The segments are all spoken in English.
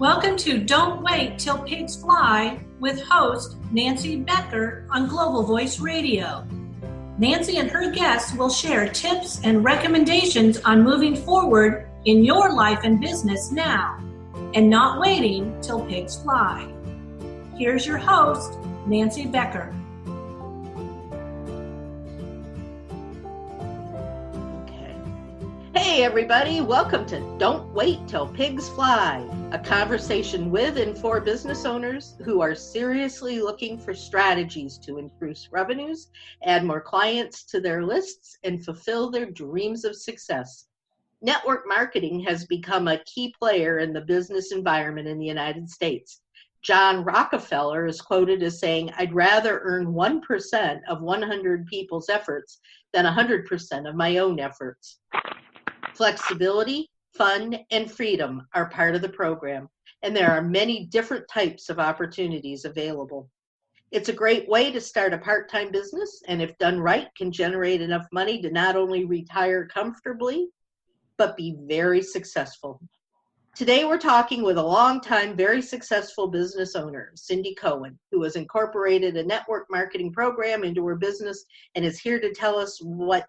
Welcome to Don't Wait Till Pigs Fly with host Nancy Becker on Global Voice Radio. Nancy and her guests will share tips and recommendations on moving forward in your life and business now and not waiting till pigs fly. Here's your host, Nancy Becker. Hey everybody, welcome to Don't Wait Till Pigs Fly, a conversation with and for business owners who are seriously looking for strategies to increase revenues, add more clients to their lists, and fulfill their dreams of success. Network marketing has become a key player in the business environment in the United States. John Rockefeller is quoted as saying, "I'd rather earn 1% of 100 people's efforts than 100% of my own efforts." Flexibility, fun, and freedom are part of the program, and there are many different types of opportunities available. It's a great way to start a part-time business, and if done right, can generate enough money to not only retire comfortably, but be very successful. Today, we're talking with a long-time, very successful business owner, Cindy Cohen, who has incorporated a network marketing program into her business and is here to tell us what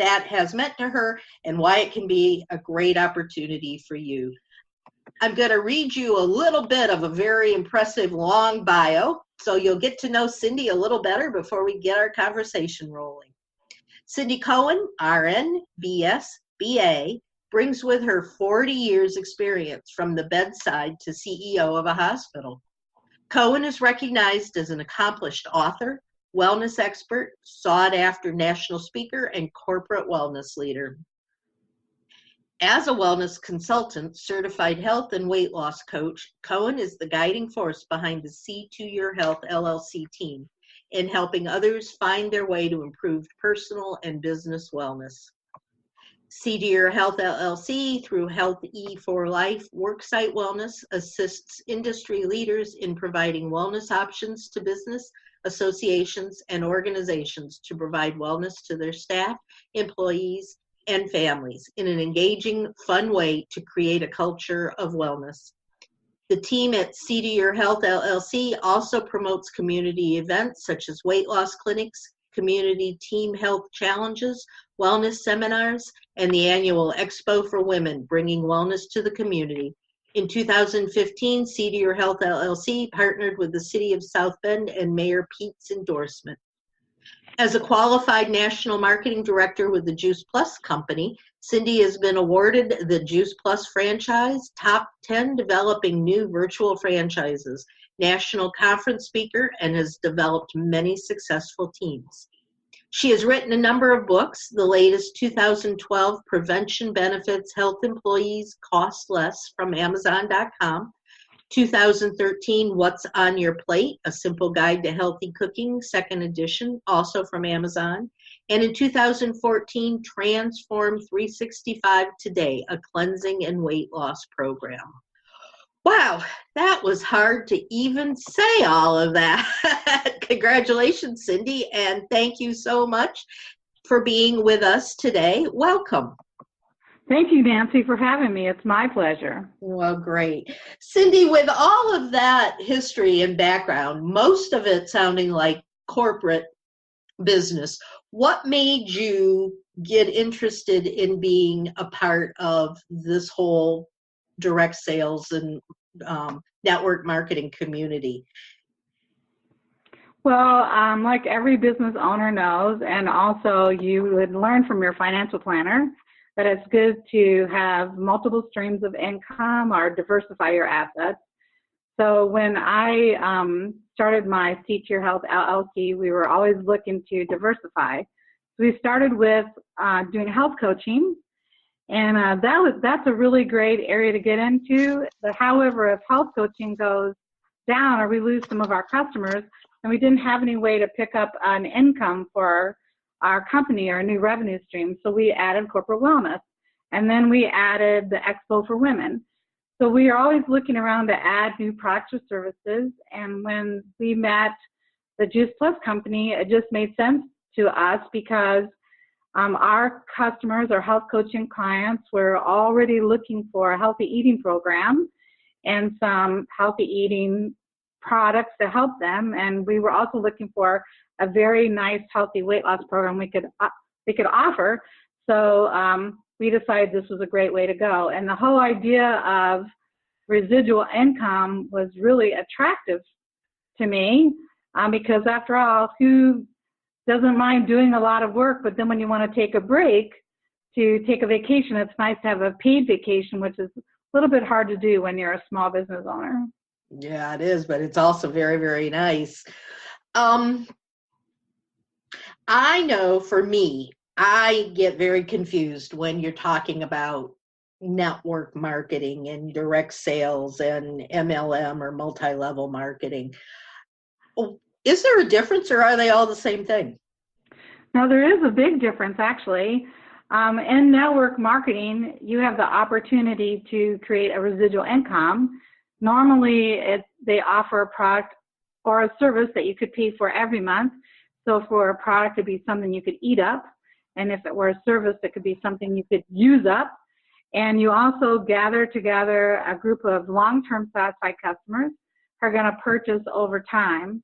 that has meant to her and why it can be a great opportunity for you. I'm going to read you a little bit of a very impressive long bio, so you'll get to know Cindy a little better before we get our conversation rolling. Cindy Cohen, RN, BS, BA, brings with her 40 years experience from the bedside to CEO of a hospital. Cohen is recognized as an accomplished author, wellness expert, sought-after national speaker, and corporate wellness leader. As a wellness consultant, certified health and weight loss coach, Cohen is the guiding force behind the C2 Your Health LLC team in helping others find their way to improved personal and business wellness. C2 Your Health LLC, through Health E for Life Worksite Wellness, assists industry leaders in providing wellness options to business associations, and organizations to provide wellness to their staff, employees, and families in an engaging, fun way to create a culture of wellness. The team at C2 Your Health LLC also promotes community events such as weight loss clinics, community team health challenges, wellness seminars, and the annual Expo for Women, bringing wellness to the community. In 2015, C2 Your Health LLC partnered with the City of South Bend and Mayor Pete's endorsement. As a qualified national marketing director with the Juice Plus Company, Cindy has been awarded the Juice Plus franchise, top 10 developing new virtual franchises, national conference speaker, and has developed many successful teams. She has written a number of books, the latest 2012 Prevention Benefits Health Employees Cost Less from Amazon.com, 2013 What's on Your Plate, A Simple Guide to Healthy Cooking, second edition, also from Amazon, and in 2014 Transform 365 Today, a cleansing and weight loss program. Wow, that was hard to even say all of that. Congratulations, Cindy, and thank you so much for being with us today. Welcome. Thank you, Nancy, for having me. It's my pleasure. Well, great. Cindy, with all of that history and background, most of it sounding like corporate business, what made you get interested in being a part of this whole direct sales and network marketing community? Well, like every business owner knows, and also you would learn from your financial planner, that it's good to have multiple streams of income or diversify your assets. So when I started my C2 Your Health LLC, we were always looking to diversify. So we started with doing health coaching. And that's a really great area to get into. But however, if health coaching goes down or we lose some of our customers, and we didn't have any way to pick up an income for our company or a new revenue stream, so we added corporate wellness. And then we added the Expo for Women. So we are always looking around to add new products or services. And when we met the Juice Plus company, it just made sense to us because our customers or health coaching clients were already looking for a healthy eating program, and some healthy eating products to help them. And we were also looking for a very nice, healthy weight loss program we could offer. So we decided this was a great way to go. And the whole idea of residual income was really attractive to me because, after all, who doesn't mind doing a lot of work, but then when you want to take a break to take a vacation, it's nice to have a paid vacation, which is a little bit hard to do when you're a small business owner. Yeah, it is, but it's also very, very nice. I know for me, I get very confused when you're talking about network marketing and direct sales and MLM or multi-level marketing. Is there a difference, or are they all the same thing? Now, there is a big difference, actually. In network marketing, you have the opportunity to create a residual income. Normally, they offer a product or a service that you could pay for every month. So for a product, it'd be something you could eat up. And if it were a service, it could be something you could use up. And you also gather together a group of long-term satisfied customers who are going to purchase over time.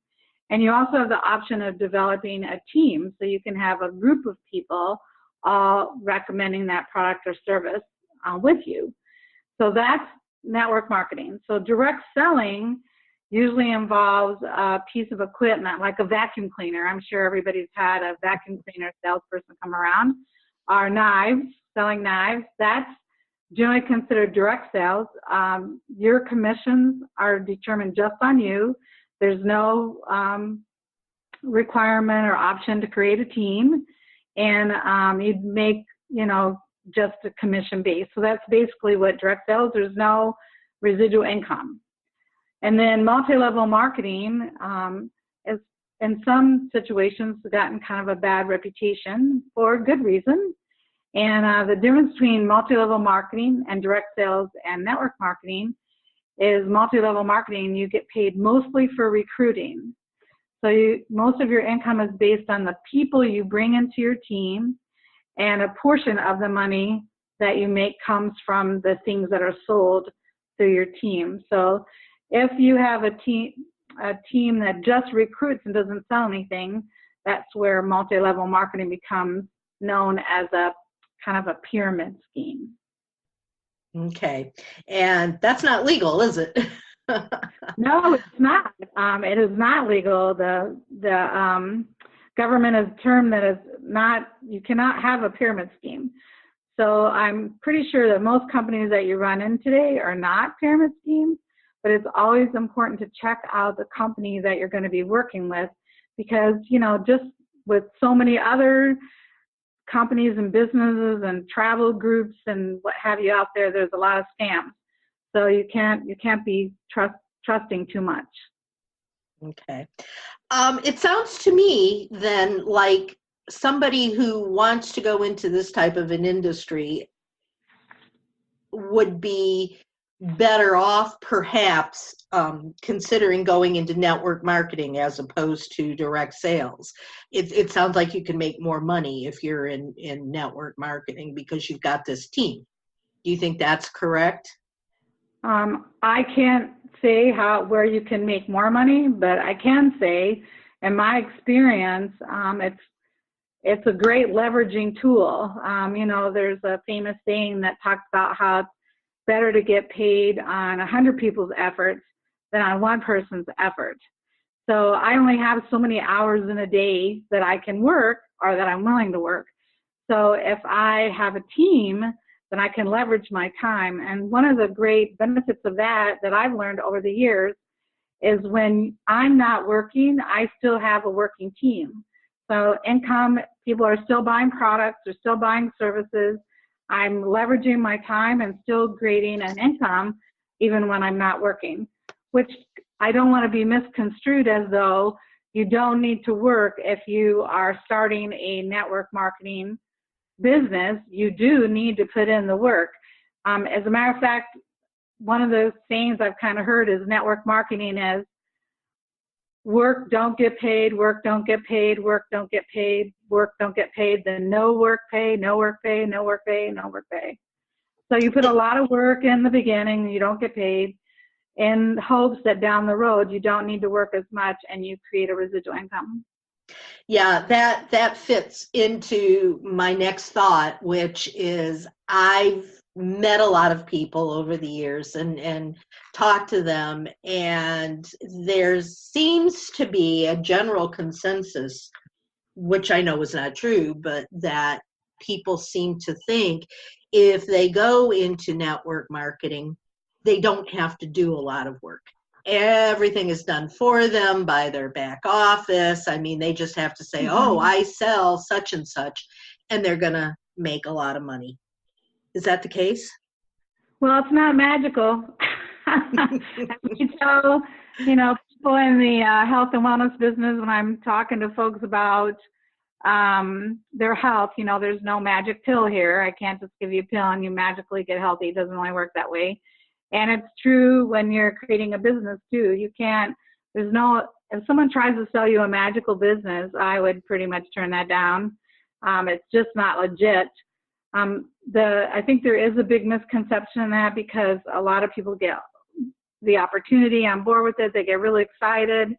And you also have the option of developing a team, so you can have a group of people all recommending that product or service with you. So that's network marketing. So direct selling usually involves a piece of equipment like a vacuum cleaner. I'm sure everybody's had a vacuum cleaner salesperson come around. Or knives, selling knives. That's generally considered direct sales. Your commissions are determined just on you. There's no requirement or option to create a team, and you'd make, just a commission base. So that's basically what direct sales. There's no residual income. And then multi-level marketing is, in some situations, gotten kind of a bad reputation for good reason. And the difference between multi-level marketing and direct sales and network marketing is multi-level marketing, you get paid mostly for recruiting. So most of your income is based on the people you bring into your team, and a portion of the money that you make comes from the things that are sold through your team. So if you have a team that just recruits and doesn't sell anything, that's where multi-level marketing becomes known as a kind of a pyramid scheme. Okay. And that's not legal, is it? No, it's not. It is not legal. The government has termed that as not, you cannot have a pyramid scheme. So I'm pretty sure that most companies that you run in today are not pyramid schemes, but it's always important to check out the company that you're going to be working with, because, just with so many other companies and businesses and travel groups and what have you out there, there's a lot of scams. So you can't be trusting too much. Okay. It sounds to me then like somebody who wants to go into this type of an industry would be better off perhaps considering going into network marketing as opposed to direct sales. It sounds like you can make more money if you're in network marketing because you've got this team. Do you think that's correct? I can't say where you can make more money, but I can say, in my experience, it's a great leveraging tool. There's a famous saying that talks about how it's better to get paid on 100 people's efforts than on one person's effort. So I only have so many hours in a day that I can work or that I'm willing to work. So if I have a team, then I can leverage my time. And one of the great benefits of that I've learned over the years is when I'm not working, I still have a working team. So income, people are still buying products, they're still buying services. I'm leveraging my time and still creating an income even when I'm not working, which I don't want to be misconstrued as though you don't need to work if you are starting a network marketing business. You do need to put in the work. As a matter of fact, one of the sayings I've kind of heard is network marketing is work, don't get paid, work, don't get paid, work, don't get paid, work, don't get paid, then no work pay, no work pay, no work pay, no work pay. So you put a lot of work in the beginning, you don't get paid. in hopes that down the road you don't need to work as much and you create a residual income. Yeah, that fits into my next thought, which is I've met a lot of people over the years and talked to them, and there seems to be a general consensus, which I know is not true, but that people seem to think if they go into network marketing, they don't have to do a lot of work. Everything is done for them by their back office. I mean, they just have to say, oh, I sell such and such, and they're going to make a lot of money. Is that the case? Well, it's not magical. You tell, people in the health and wellness business, when I'm talking to folks about their health, there's no magic pill here. I can't just give you a pill and you magically get healthy. It doesn't really work that way. And it's true when you're creating a business too. You can't, if someone tries to sell you a magical business, I would pretty much turn that down. It's just not legit. I think there is a big misconception in that, because a lot of people get the opportunity on board with it. They get really excited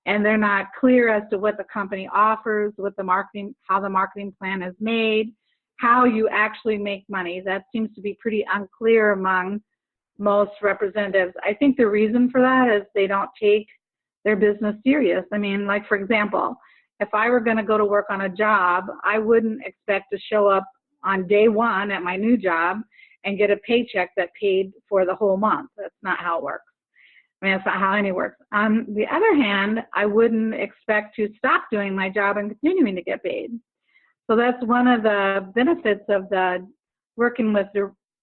and they're not clear as to what the company offers, how the marketing plan is made, how you actually make money. That seems to be pretty unclear among most representatives. I think the reason for that is they don't take their business serious. I mean, like, for example, if I were going to go to work on a job, I wouldn't expect to show up on day one at my new job and get a paycheck that paid for the whole month. That's not how it works. I mean, that's not how any works. On the other hand, I wouldn't expect to stop doing my job and continuing to get paid. So that's one of the benefits of the working with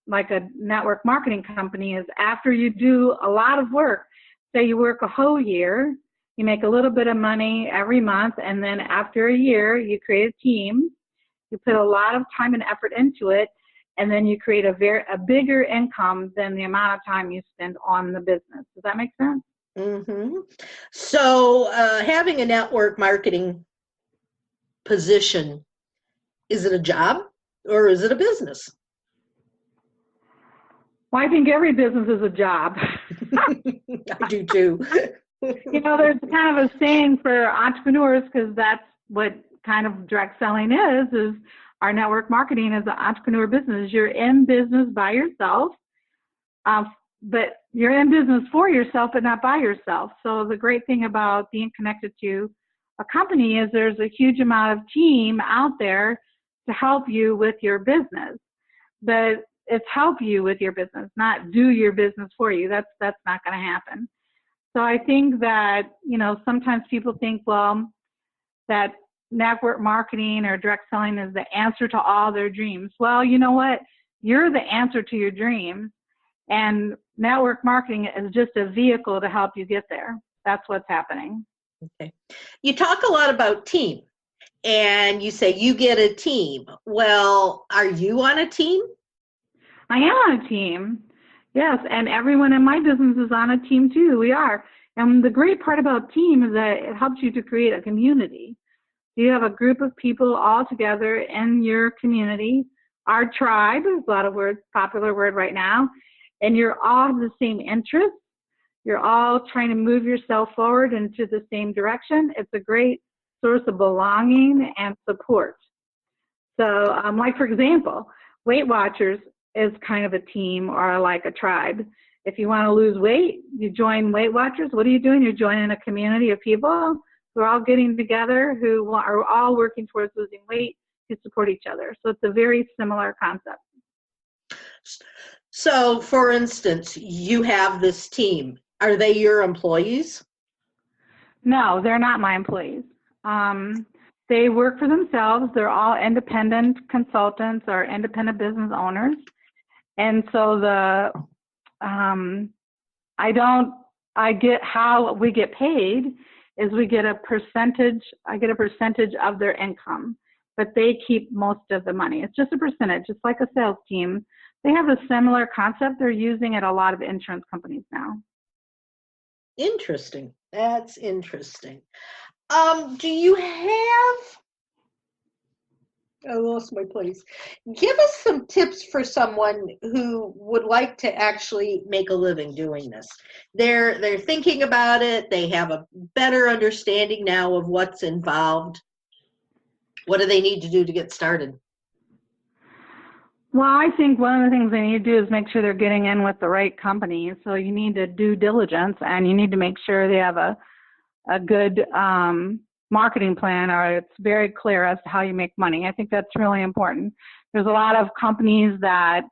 like a network marketing company, is after you do a lot of work, say you work a whole year, you make a little bit of money every month, and then after a year, you create a team, you put a lot of time and effort into it, and then you create a bigger income than the amount of time you spend on the business. Does that make sense? Mm-hmm. So having a network marketing position, is it a job or is it a business? Well, I think every business is a job. I do too. There's kind of a saying for entrepreneurs, because that's what kind of direct selling is our network marketing is an entrepreneur business. You're in business by yourself, but you're in business for yourself, but not by yourself. So the great thing about being connected to a company is there's a huge amount of team out there to help you with your business. But it's help you with your business, not do your business for you. That's not going to happen. So I think that, sometimes people think, well, that network marketing or direct selling is the answer to all their dreams. Well, you know what? You're the answer to your dreams, and network marketing is just a vehicle to help you get there. That's what's happening. Okay. You talk a lot about team, and you say you get a team. Well, are you on a team? I am on a team. Yes, and everyone in my business is on a team too. We are. And the great part about team is that it helps you to create a community. You have a group of people all together in your community. Our tribe is a lot of words, popular word right now, and you're all have the same interests. You're all trying to move yourself forward into the same direction. It's a great source of belonging and support. So, like for example, Weight Watchers is kind of a team or like a tribe. If you want to lose weight, you join Weight Watchers. What are you doing? You're joining a community of people who are all getting together, who are all working towards losing weight, to support each other. So it's a very similar concept. So, for instance, you have this team. Are they your employees? No, they're not my employees. They work for themselves. They're all independent consultants or independent business owners. And so I get how we get paid is we get a percentage. I get a percentage of their income, but they keep most of the money. It's just a percentage. It's like a sales team. They have a similar concept. They're using it a lot of insurance companies now. Interesting. That's interesting. Do you have I lost my place. Give us some tips for someone who would like to actually make a living doing this. They're thinking about it. They have a better understanding now of what's involved. What do they need to do to get started? Well, I think one of the things they need to do is make sure they're getting in with the right company. So you need to do diligence, and you need to make sure they have a good marketing plan, or it's very clear as to how you make money. I think that's really important. There's a lot of companies that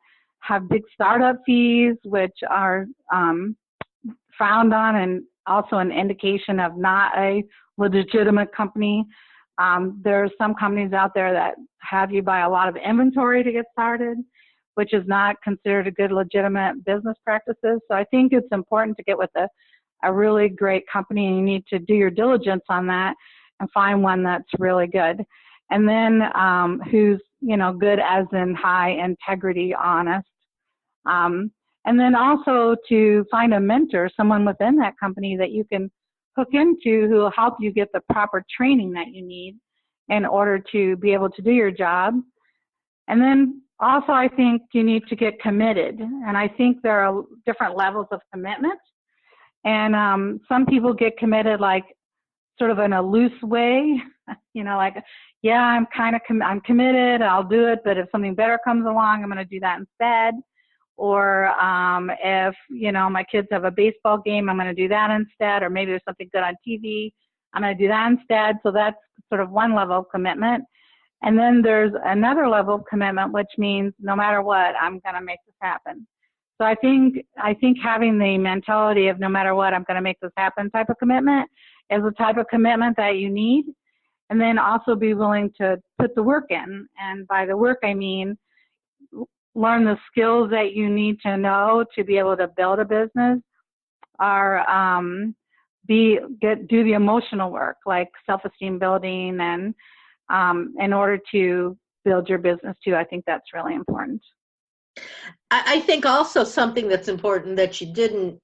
have big startup fees, which are frowned on, and also an indication of not a legitimate company. There's some companies out there that have you buy a lot of inventory to get started, which is not considered a good legitimate business practices. So I think it's important to get with a really great company, and you need to do your diligence on that and find one that's really good. And then who's, good as in high integrity, honest. And then also to find a mentor, someone within that company that you can hook into who will help you get the proper training that you need in order to be able to do your job. And then also I think you need to get committed. And I think there are different levels of commitment. And some people get committed like sort of in a loose way, like, yeah, I'm committed, I'll do it, but if something better comes along, I'm going to do that instead. Or if, my kids have a baseball game, I'm going to do that instead. Or maybe there's something good on TV, I'm going to do that instead. So that's sort of one level of commitment. And then there's another level of commitment, which means no matter what, I'm going to make this happen. So I think having the mentality of no matter what, I'm going to make this happen type of commitment is the type of commitment that you need. And then also be willing to put the work in. And by the work, I mean learn the skills that you need to know to be able to build a business, or do the emotional work like self-esteem building, and in order to build your business too. I think that's really important. I think also something that's important that you didn't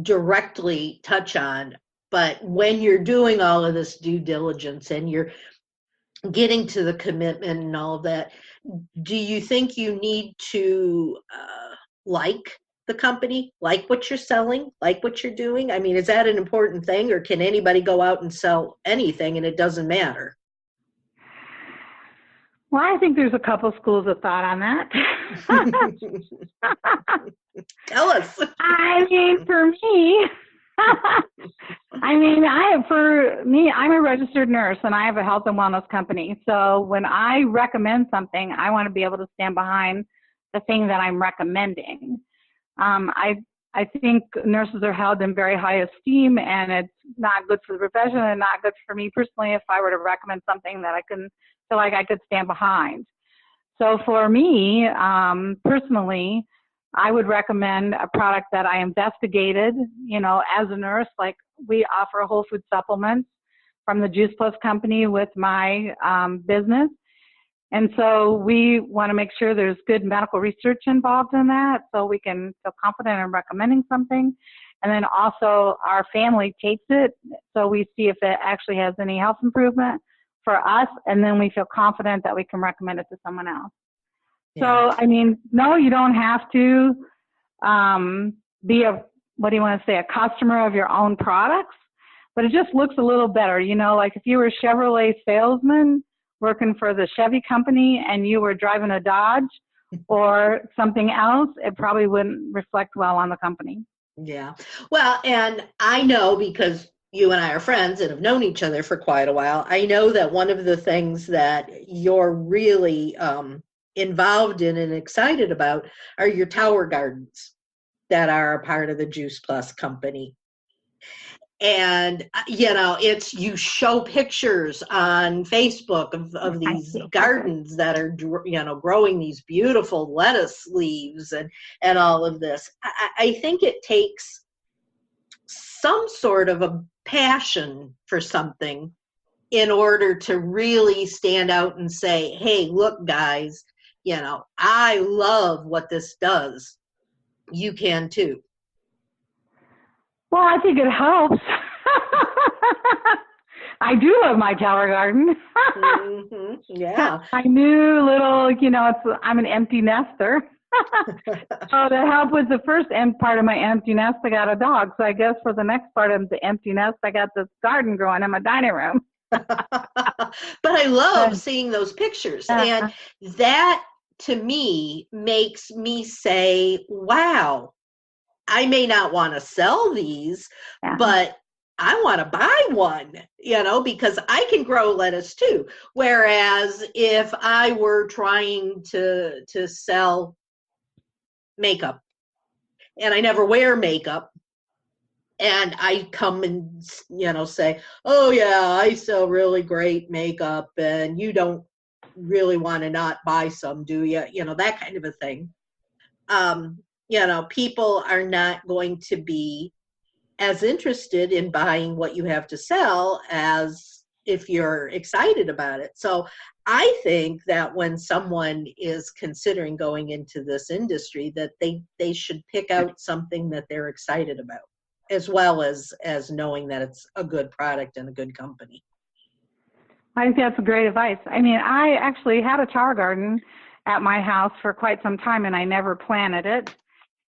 directly touch on, but when you're doing all of this due diligence and you're getting to the commitment and all of that, do you think you need to like the company, like what you're selling, like what you're doing? I mean, is that an important thing, or can anybody go out and sell anything and it doesn't matter? Well, I think there's a couple schools of thought on that. Tell us. I mean, for me, I'm a registered nurse, and I have a health and wellness company. So when I recommend something, I want to be able to stand behind the thing that I'm recommending. I think nurses are held in very high esteem, and it's not good for the profession and not good for me personally if I were to recommend something that I couldn't feel like I could stand behind. So for me, personally, I would recommend a product that I investigated, as a nurse. Like, we offer whole food supplements from the Juice Plus company with my business. And so we want to make sure there's good medical research involved in that so we can feel confident in recommending something. And then also our family takes it, so we see if it actually has any health improvement for us, and then we feel confident that we can recommend it to someone else. Yeah. So, no, you don't have to be a customer of your own products, but it just looks a little better. Like if you were a Chevrolet salesman working for the Chevy company and you were driving a Dodge or something else, it probably wouldn't reflect well on the company. Yeah. Well, and I know, because you and I are friends and have known each other for quite a while, I know that one of the things that you're really involved in and excited about are your tower gardens that are a part of the Juice Plus company. And, you show pictures on Facebook of these gardens that are, growing these beautiful lettuce leaves and all of this. I think it takes some sort of a passion for something in order to really stand out and say, hey, look, guys, I love what this does. You can too. Well, I think it helps. I do love my tower garden. Yeah. My new little, I'm an empty nester. So to help with the first part of my empty nest, I got a dog. So I guess for the next part of the empty nest, I got this garden growing in my dining room. But I love seeing those pictures. And that, to me, makes me say, wow, I may not want to sell these, but I want to buy one, because I can grow lettuce too. Whereas if I were trying to sell makeup, and I never wear makeup, and I come and, say, oh yeah, I sell really great makeup, and you don't really want to not buy some, do you? That kind of a thing. People are not going to be as interested in buying what you have to sell as if you're excited about it. So I think that when someone is considering going into this industry, that they should pick out something that they're excited about, as well as knowing that it's a good product and a good company. I think that's great advice. I mean, I actually had a tower garden at my house for quite some time, and I never planted it.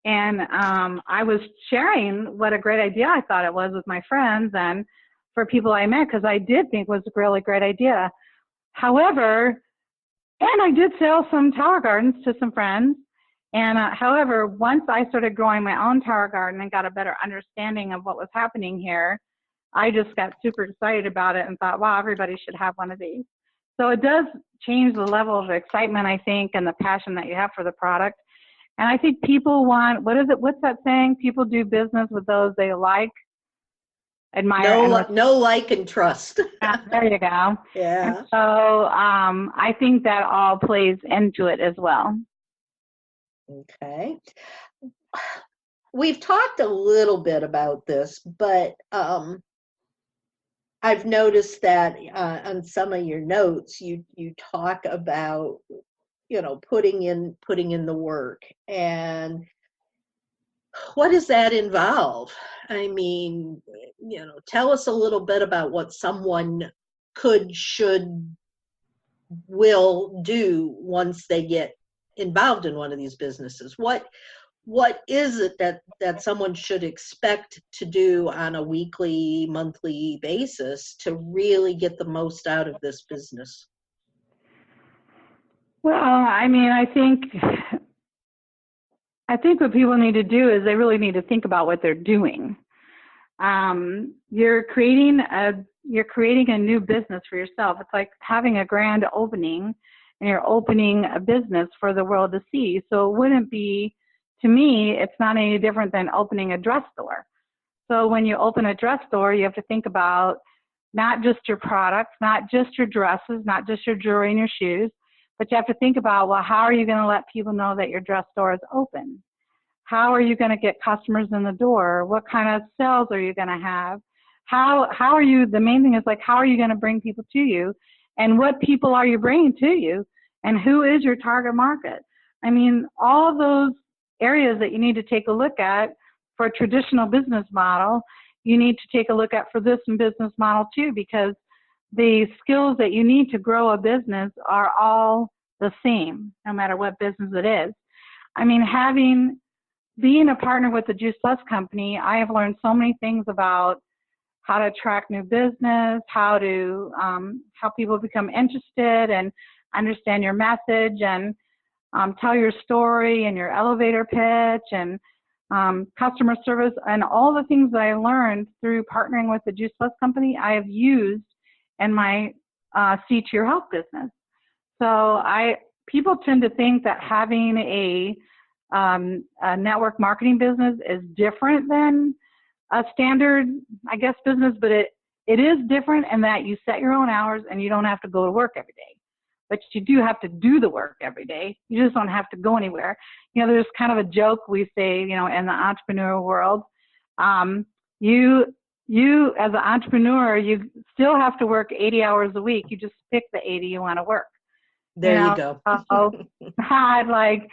And I was sharing what a great idea I thought it was with my friends and for people I met, because I did think it was a really great idea. However, and I did sell some tower gardens to some friends. And however, once I started growing my own tower garden and got a better understanding of what was happening here, I just got super excited about it and thought, wow, everybody should have one of these. So it does change the level of excitement, I think, and the passion that you have for the product. And I think people want, what's that saying? People do business with those they like, admire. No, like, and trust. There you go. Yeah. And so I think that all plays into it as well. Okay. We've talked a little bit about this, but I've noticed that on some of your notes, you talk about, putting in the work. And what does that involve? I mean, tell us a little bit about what someone could, should, will do once they get involved in one of these businesses. What is it that someone should expect to do on a weekly, monthly basis to really get the most out of this business? Well, I mean, I think what people need to do is they really need to think about what they're doing. You're creating a new business for yourself. It's like having a grand opening, and you're opening a business for the world to see. So it wouldn't be, to me, it's not any different than opening a dress store. So when you open a dress store, you have to think about not just your products, not just your dresses, not just your jewelry and your shoes, but you have to think about, well, how are you going to let people know that your dress store is open? How are you going to get customers in the door? What kind of sales are you going to have? How are you, the main thing is like, how are you going to bring people to you? And what people are you bringing to you? And who is your target market? I mean, all of those areas that you need to take a look at for a traditional business model, you need to take a look at for this business model too, because the skills that you need to grow a business are all the same, no matter what business it is. I mean, being a partner with the Juice Plus company, I have learned so many things about how to attract new business, how people become interested and understand your message, and tell your story and your elevator pitch and customer service, and all the things that I learned through partnering with the Juice Plus company, I have used in my See to Your Health business. So people tend to think that having a network marketing business is different than a standard, I guess, business, but it is different in that you set your own hours and you don't have to go to work every day. But you do have to do the work every day. You just don't have to go anywhere. There's kind of a joke we say, in the entrepreneurial world. You as an entrepreneur, you still have to work 80 hours a week. You just pick the 80 you want to work. There you go. I'd like,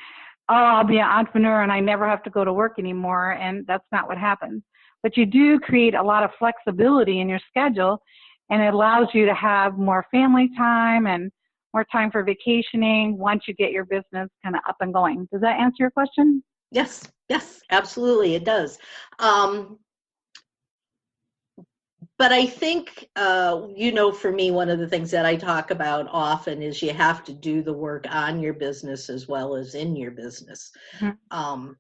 I'll be an entrepreneur and I never have to go to work anymore. And that's not what happens. But you do create a lot of flexibility in your schedule. and it allows you to have more family time and more time for vacationing once you get your business kind of up and going. Does that answer your question? Yes, absolutely, it does. But I think, for me, one of the things that I talk about often is you have to do the work on your business as well as in your business. Mm-hmm.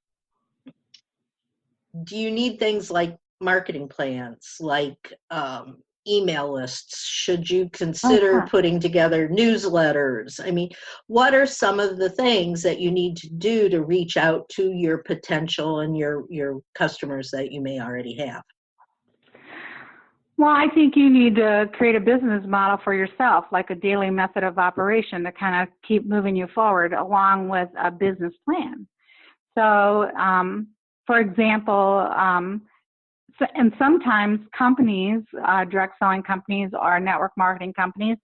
Do you need things like marketing plans, like email lists? Should you consider putting together newsletters? I mean, what are some of the things that you need to do to reach out to your potential and your customers that you may already have? Well, I think you need to create a business model for yourself, like a daily method of operation to kind of keep moving you forward along with a business plan. So, for example, and sometimes companies, direct selling companies or network marketing companies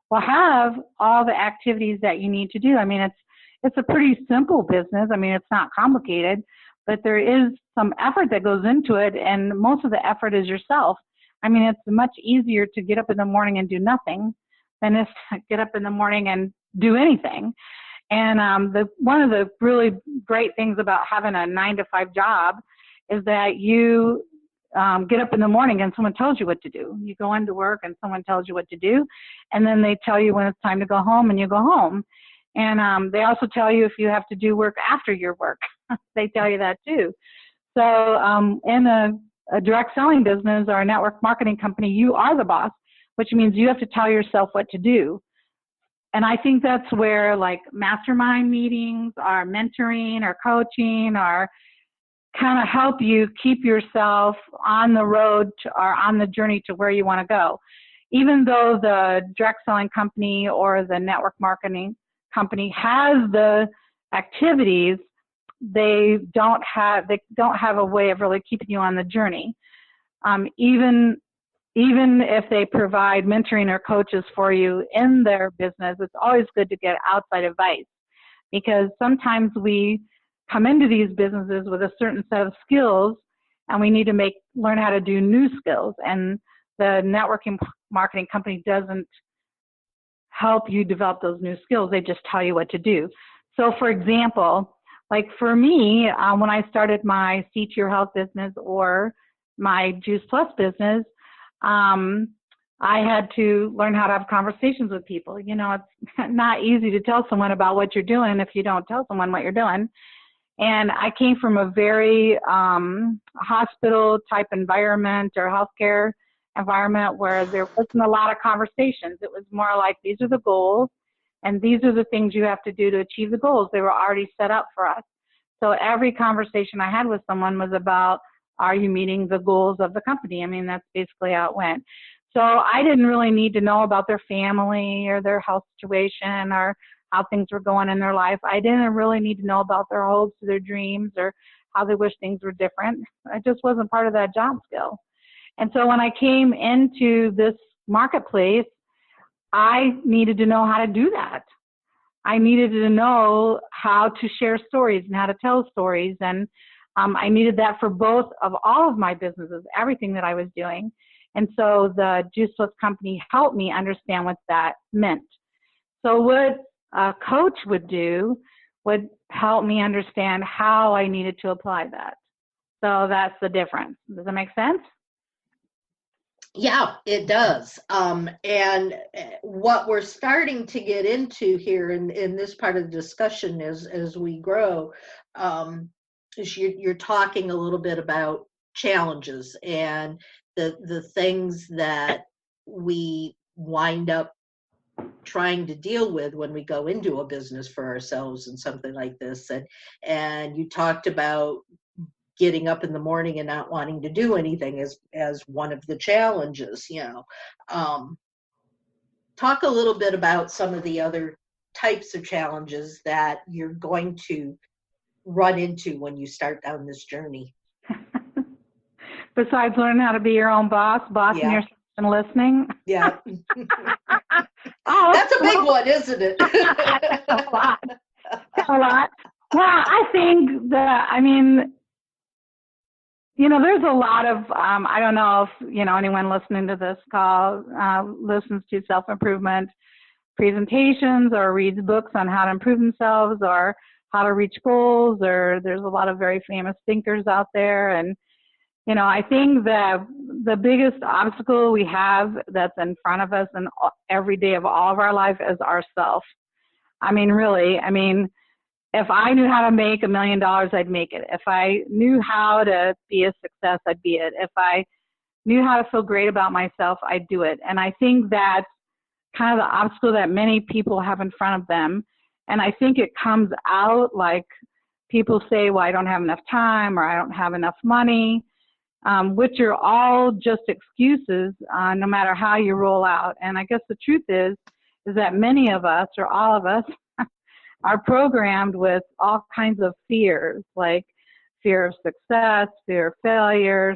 will have all the activities that you need to do. I mean, it's a pretty simple business. I mean, it's not complicated, but there is some effort that goes into it, and most of the effort is yourself. I mean, it's much easier to get up in the morning and do nothing than to get up in the morning and do anything. And one of the really great things about having a 9-to-5 job is that you get up in the morning and someone tells you what to do. You go into work and someone tells you what to do, and then they tell you when it's time to go home, and you go home. And they also tell you if you have to do work after your work. They tell you that too. So in a direct selling business or a network marketing company, you are the boss, which means you have to tell yourself what to do. And I think that's where like mastermind meetings or mentoring or coaching or kind of help you keep yourself on the road or on the journey to where you want to go. Even though the direct selling company or the network marketing company has the activities, they don't have a way of really keeping you on the journey. Even if they provide mentoring or coaches for you in their business, it's always good to get outside advice, because sometimes we come into these businesses with a certain set of skills and we need to learn how to do new skills, and the networking marketing company doesn't help you develop those new skills. They just tell you what to do. So for example, like for me, when I started my See to Your Health business or my Juice Plus business, I had to learn how to have conversations with people. You know, it's not easy to tell someone about what you're doing if you don't tell someone what you're doing. And I came from a very hospital type environment or healthcare environment where there wasn't a lot of conversations. It was more like, these are the goals and these are the things you have to do to achieve the goals. They were already set up for us. So every conversation I had with someone was about, are you meeting the goals of the company? I mean, that's basically how it went. So I didn't really need to know about their family or their health situation or how things were going in their life. I didn't really need to know about their hopes or their dreams or how they wish things were different. I just wasn't part of that job skill. And so when I came into this marketplace, I needed to know how to do that. I needed to know how to share stories and how to tell stories. And I needed that for all of my businesses, everything that I was doing. And so the Juice Plus company helped me understand what that meant. So what a coach would do would help me understand how I needed to apply that. So that's the difference. Does that make sense? Yeah, it does. And what we're starting to get into here in this part of the discussion as we grow, is you're talking a little bit about challenges and the things that we wind up trying to deal with when we go into a business for ourselves and something like this. And you talked about getting up in the morning and not wanting to do anything as one of the challenges, talk a little bit about some of the other types of challenges that you're going to run into when you start down this journey. Besides learning how to be your own bossing yourself and listening. Yeah. That's a big one, isn't it? a lot. Well, I think that, There's a lot of, I don't know if, anyone listening to this call listens to self-improvement presentations or reads books on how to improve themselves or how to reach goals, or there's a lot of very famous thinkers out there. And, I think that the biggest obstacle we have that's in front of us in every day of all of our life is ourself. Really, if I knew how to make $1 million, I'd make it. If I knew how to be a success, I'd be it. If I knew how to feel great about myself, I'd do it. And I think that's kind of the obstacle that many people have in front of them. And I think it comes out like people say, well, I don't have enough time or I don't have enough money, which are all just excuses no matter how you roll out. And I guess the truth is that many of us, or all of us, are programmed with all kinds of fears, like fear of success, fear of failure.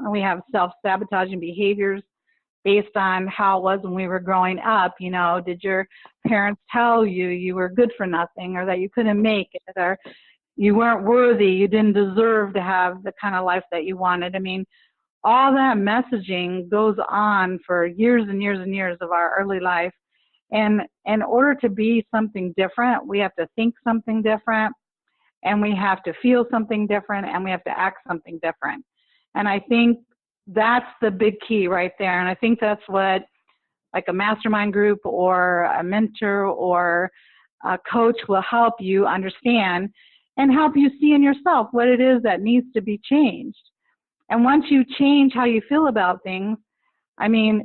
We have self-sabotaging behaviors based on how it was when we were growing up. Did your parents tell you you were good for nothing, or that you couldn't make it, or you weren't worthy, you didn't deserve to have the kind of life that you wanted? All that messaging goes on for years and years and years of our early life. And in order to be something different, we have to think something different, and we have to feel something different, and we have to act something different. And I think that's the big key right there. And I think that's what, like, a mastermind group or a mentor or a coach will help you understand and help you see in yourself what it is that needs to be changed. And once you change how you feel about things,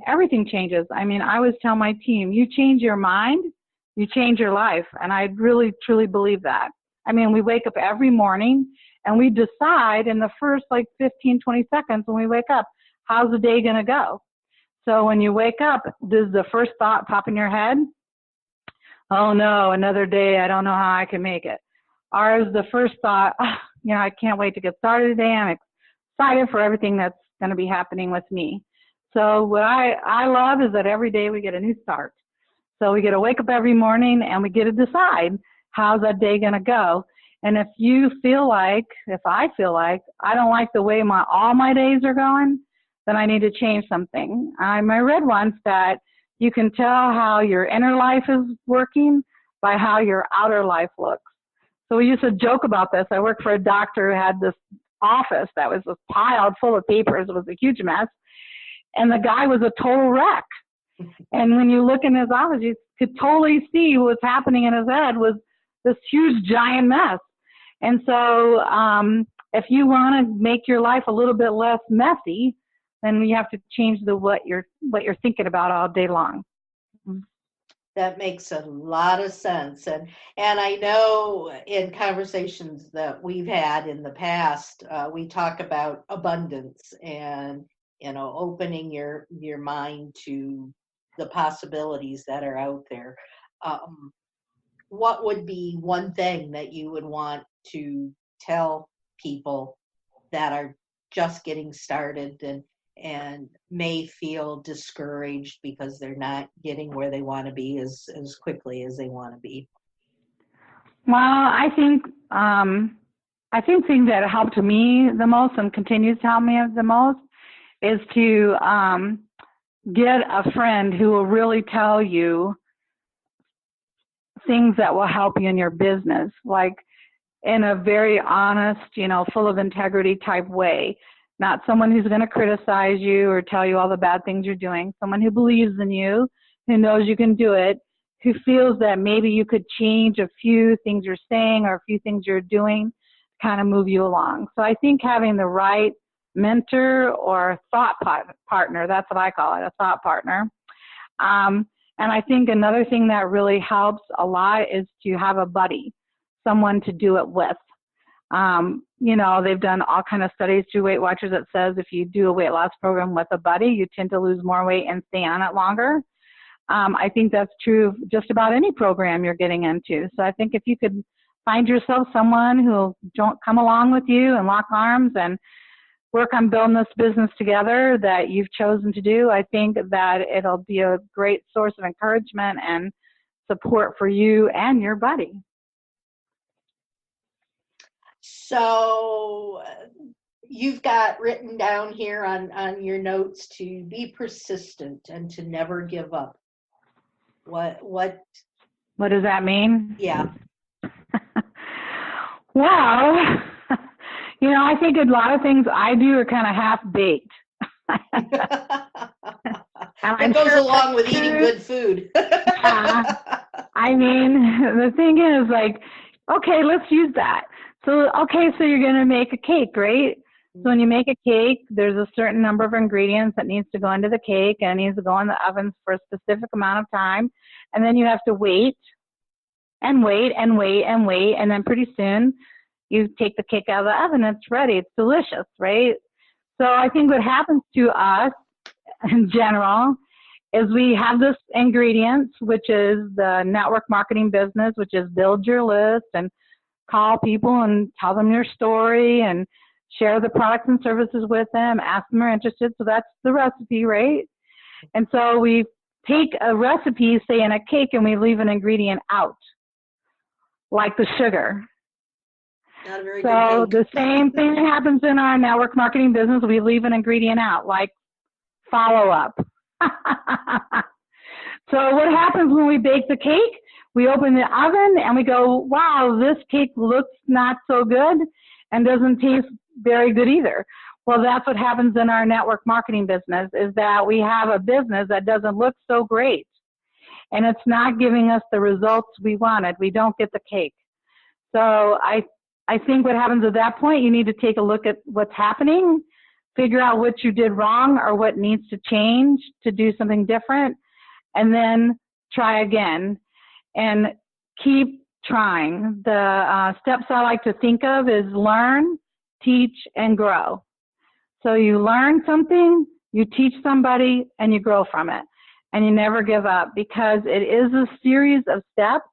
everything changes. I always tell my team, you change your mind, you change your life. And I really, truly believe that. We wake up every morning and we decide in the first 15, 20 seconds when we wake up, how's the day going to go? So when you wake up, does the first thought pop in your head? Oh no, another day, I don't know how I can make it. Or is the first thought, I can't wait to get started today. I'm excited for everything that's going to be happening with me. So what I love is that every day we get a new start. So we get to wake up every morning and we get to decide, how's that day going to go? And if I feel like I don't like the way all my days are going, then I need to change something. I read once that you can tell how your inner life is working by how your outer life looks. So we used to joke about this. I worked for a doctor who had this office that was just piled full of papers. It was a huge mess. And the guy was a total wreck. And when you look in his office, you could totally see what's happening in his head was this huge, giant mess. And so if you want to make your life a little bit less messy, then you have to change what you're thinking about all day long. That makes a lot of sense. And I know in conversations that we've had in the past, we talk about abundance and, opening your mind to the possibilities that are out there. What would be one thing that you would want to tell people that are just getting started and may feel discouraged because they're not getting where they want to be as quickly as they want to be? Well, I think the thing that helped me the most and continues to help me the most is to get a friend who will really tell you things that will help you in your business, like in a very honest, full of integrity type way. Not someone who's going to criticize you or tell you all the bad things you're doing. Someone who believes in you, who knows you can do it, who feels that maybe you could change a few things you're saying or a few things you're doing to kind of move you along. So I think having the right mentor or thought partner, that's what I call it, a thought partner. And I think another thing that really helps a lot is to have a buddy, someone to do it with. They've done all kind of studies through Weight Watchers that says if you do a weight loss program with a buddy, you tend to lose more weight and stay on it longer. I think that's true of just about any program you're getting into. So I think if you could find yourself someone who will come along with you and lock arms and work on building this business together that you've chosen to do, I think that it'll be a great source of encouragement and support for you and your buddy. So You've got written down here on your notes to be persistent and to never give up. What does that mean? Yeah. Well, I think a lot of things I do are kind of half-baked. That goes along with eating good food. I mean, the thing is, like, okay, let's use that. So you're going to make a cake, right? So when you make a cake, there's a certain number of ingredients that needs to go into the cake, and it needs to go in the oven for a specific amount of time. And then you have to wait and wait and wait and wait. And then pretty soon you take the cake out of the oven, it's ready. It's delicious, right? So I think what happens to us in general is we have this ingredients, which is the network marketing business, which is build your list and call people and tell them your story and share the products and services with them, ask them if they're interested. So that's the recipe, right? And so we take a recipe, say in a cake, and we leave an ingredient out, like the sugar. Not a very so good cake. The same thing happens in our network marketing business. We leave an ingredient out, like follow-up. So what happens when we bake the cake? We open the oven and we go, wow, this cake looks not so good and doesn't taste very good either. Well, that's what happens in our network marketing business, is that we have a business that doesn't look so great and it's not giving us the results we wanted. We don't get the cake. So I think what happens at that point, you need to take a look at what's happening, figure out what you did wrong or what needs to change to do something different, and then try again and keep trying. The steps I like to think of is learn, teach, and grow. So you learn something, you teach somebody, and you grow from it. And you never give up, because it is a series of steps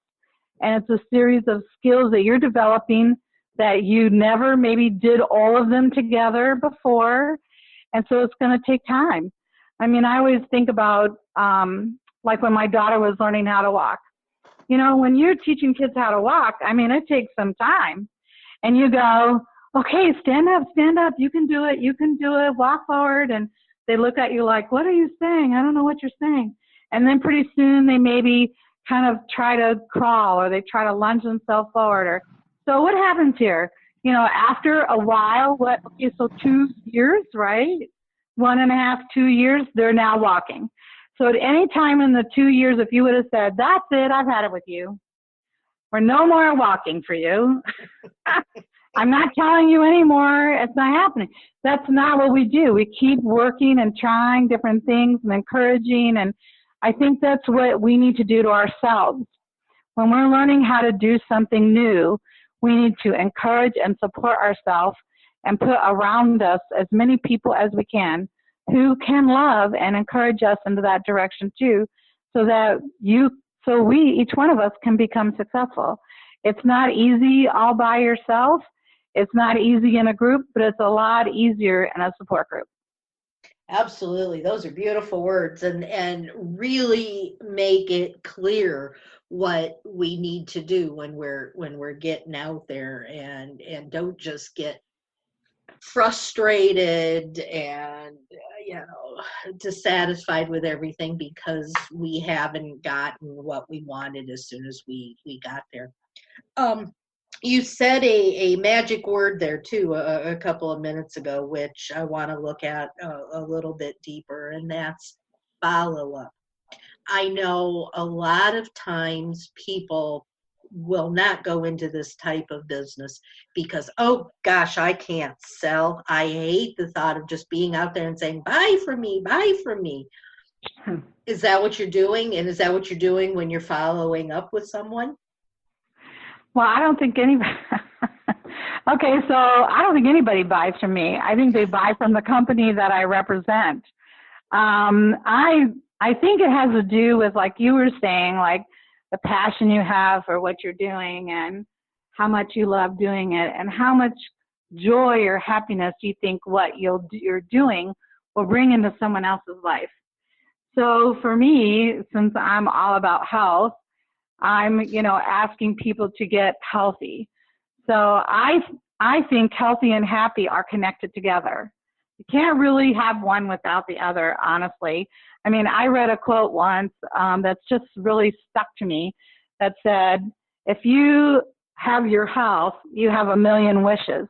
and it's a series of skills that you're developing that you never maybe did all of them together before. And so it's going to take time. I mean, I always think about like when my daughter was learning how to walk. When you're teaching kids how to walk, I mean, it takes some time. And you go, okay, stand up, you can do it, walk forward. And they look at you like, what are you saying? I don't know what you're saying. And then pretty soon they maybe kind of try to crawl, or they try to lunge themselves forward. So what happens here? After a while, so 2 years, right? 1.5, 2 years, they're now walking. So at any time in the 2 years, if you would have said, that's it, I've had it with you, or no more walking for you, I'm not telling you anymore, it's not happening. That's not what we do. We keep working and trying different things and encouraging, and I think that's what we need to do to ourselves. When we're learning how to do something new, we need to encourage and support ourselves and put around us as many people as we can who can love and encourage us into that direction too, so that each one of us can become successful. It's not easy all by yourself. It's not easy in a group, but it's a lot easier in a support group. Absolutely. Those are beautiful words, and really make it clear what we need to do when we're getting out there, and don't just get frustrated and dissatisfied with everything because we haven't gotten what we wanted as soon as we got there. You said a magic word there too a couple of minutes ago, which I want to look at a little bit deeper, and that's follow-up. I know a lot of times people will not go into this type of business because, oh gosh, I can't sell. I hate the thought of just being out there and saying, buy from me, buy from me. Is that what you're doing? And is that what you're doing when you're following up with someone? Well, I don't think anybody, okay, so I don't think anybody buys from me. I think they buy from the company that I represent. I think it has to do with, like you were saying, like the passion you have for what you're doing and how much you love doing it and how much joy or happiness you think what you're doing will bring into someone else's life. So for me, since I'm all about health, I'm, asking people to get healthy. So I I think healthy and happy are connected together. You can't really have one without the other, honestly. I mean, I read a quote once that's just really stuck to me that said, if you have your health, you have a million wishes.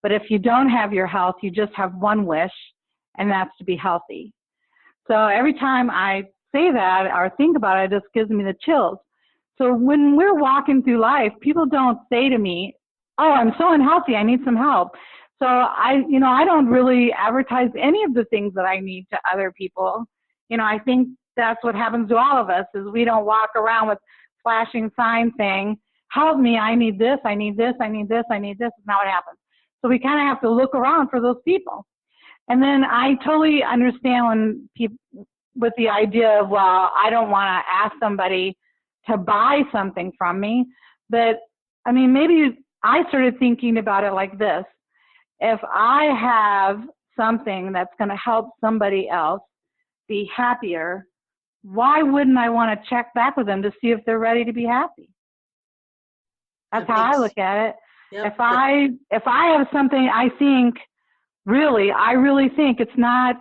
But if you don't have your health, you just have one wish, and that's to be healthy. So every time I say that or think about it, it just gives me the chills. So when we're walking through life, people don't say to me, oh, I'm so unhealthy, I need some help. So I don't really advertise any of the things that I need to other people. I think that's what happens to all of us is we don't walk around with flashing signs saying, help me, I need this, I need this, I need this, I need this. It's not what happens. So we kind of have to look around for those people. And then I totally understand when people, with the idea of, well, I don't want to ask somebody to buy something from me. But I mean, maybe I started thinking about it like this. If I have something that's going to help somebody else be happier, why wouldn't I want to check back with them to see if they're ready to be happy? That's how I look at it. Yep. If I have something I think I really think it's not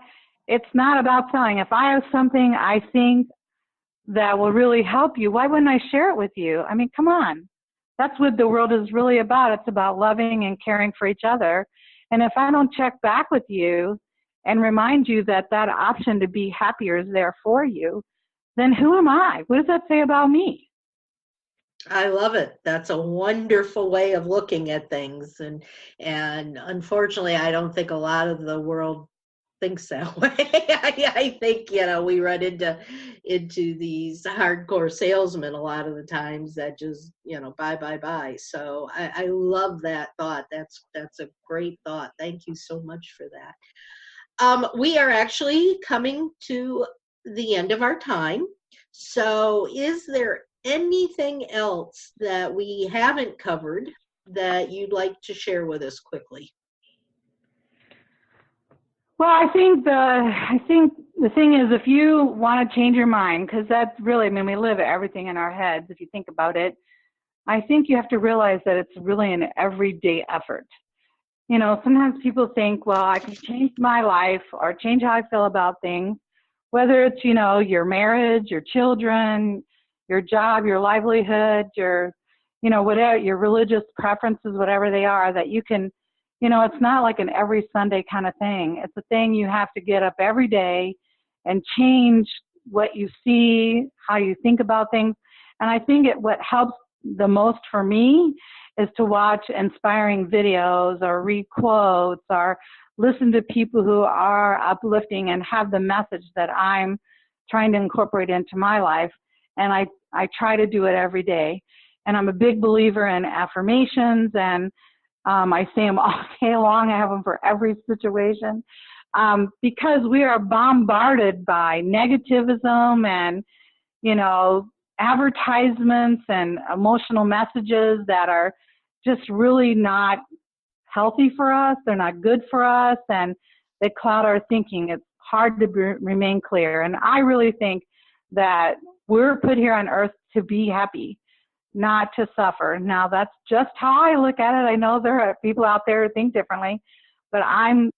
about selling. If I have something I think that will really help you, why wouldn't I share it with you? I mean, come on. That's what the world is really about. It's about loving and caring for each other. And if I don't check back with you and remind you that that option to be happier is there for you, then who am I? What does that say about me? I love it. That's a wonderful way of looking at things. And unfortunately, I don't think a lot of the world thinks that way. I think, we run into these hardcore salesmen a lot of the times that just, buy. So I love that thought. That's a great thought. Thank you so much for that. We are actually coming to the end of our time. So is there anything else that we haven't covered that you'd like to share with us quickly? Well, I think the thing is, if you want to change your mind, because that's really, I mean, we live everything in our heads. If you think about it, I think you have to realize that it's really an everyday effort. Sometimes people think, well, I can change my life or change how I feel about things, whether it's, your marriage, your children, your job, your livelihood, your, whatever, your religious preferences, whatever they are, that you can, it's not like an every Sunday kind of thing. It's a thing you have to get up every day and change what you see, how you think about things. And I think what helps the most for me is to watch inspiring videos or read quotes or listen to people who are uplifting and have the message that I'm trying to incorporate into my life. And I try to do it every day. And I'm a big believer in affirmations, and I say them all day long. I have them for every situation because we are bombarded by negativism and, advertisements and emotional messages that are just really not healthy for us. They're not good for us, and they cloud our thinking. It's hard to remain clear. And I really think that we're put here on earth to be happy, not to suffer. Now, that's just how I look at it. I know there are people out there who think differently, but I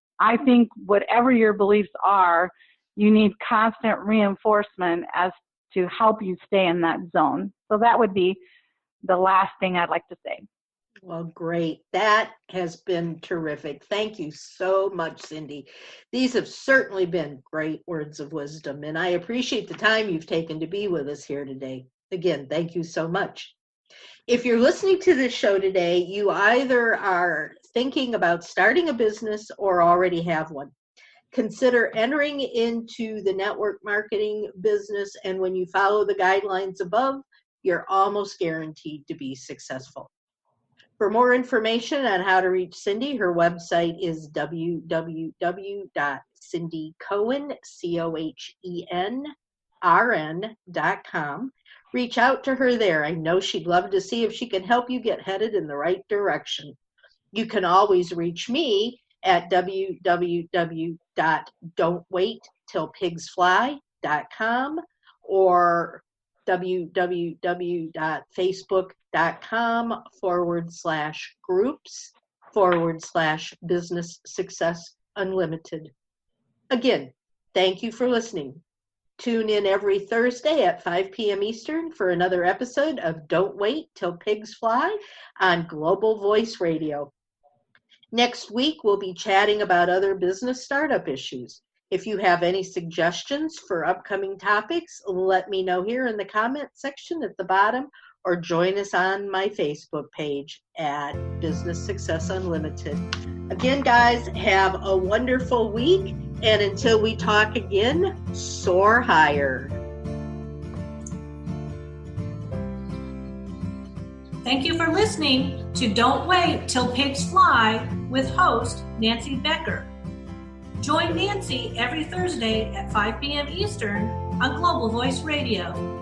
think whatever your beliefs are, you need constant reinforcement as to help you stay in that zone. So that would be the last thing I'd like to say. Well, great. That has been terrific. Thank you so much, Cindy. These have certainly been great words of wisdom, and I appreciate the time you've taken to be with us here today. Again, thank you so much. If you're listening to this show today, you either are thinking about starting a business or already have one. Consider entering into the network marketing business, and when you follow the guidelines above, you're almost guaranteed to be successful. For more information on how to reach Cindy, her website is www.cindycohen.com. Reach out to her there. I know she'd love to see if she can help you get headed in the right direction. You can always reach me at www.don'twaittillpigsfly.com or www.facebook.com/groups /Business Success Unlimited. Again, thank you for listening. Tune in every Thursday at 5 p.m. Eastern for another episode of Don't Wait Till Pigs Fly on Global Voice Radio. Next week, we'll be chatting about other business startup issues. If you have any suggestions for upcoming topics, let me know here in the comment section at the bottom, or join us on my Facebook page at Business Success Unlimited. Again, guys, have a wonderful week, and until we talk again, soar higher. Thank you for listening to Don't Wait Till Pigs Fly with host Nancy Becker. Join Nancy every Thursday at 5 p.m. Eastern on Global Voice Radio.